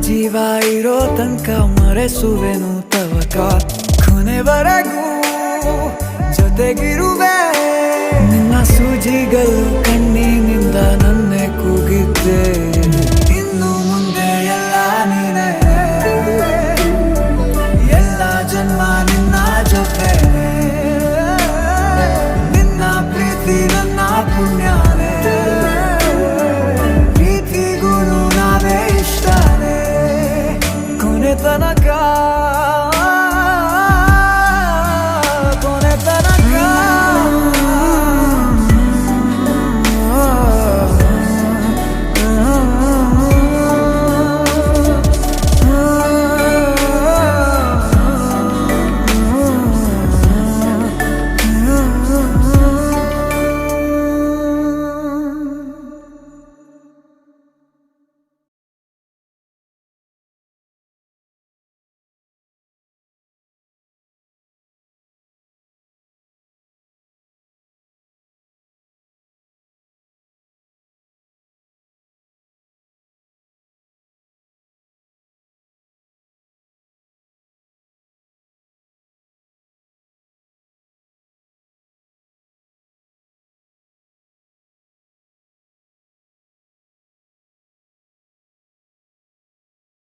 ಜೀವ ಇರೋ ತನಕ ಮರೆಸುವೆನು ತವಕ ಕೊನೆವರೆಗೂ ಜೊತೆಗಿರುವೆ ನಿನ್ನ ಸೂಜಿಗಳು ಕಣ್ಣಿನಿಂದ ನನ್ನೆ ಕೂಗಿದ್ದೆ ಇನ್ನು ಮುಂದೆ ಎಲ್ಲ ನೀನೇ ಎಲ್ಲ ಜನ್ಮ ನಿನ್ನ ಜೊತೆ ನಿನ್ನ ಪ್ರೀತಿ ನನ್ನ ಪುಣ್ಯನೇ ಪ್ರೀತಿಗೂ ನಾವೇ ಇಷ್ಟನೇ ಕೊನೆತನಕ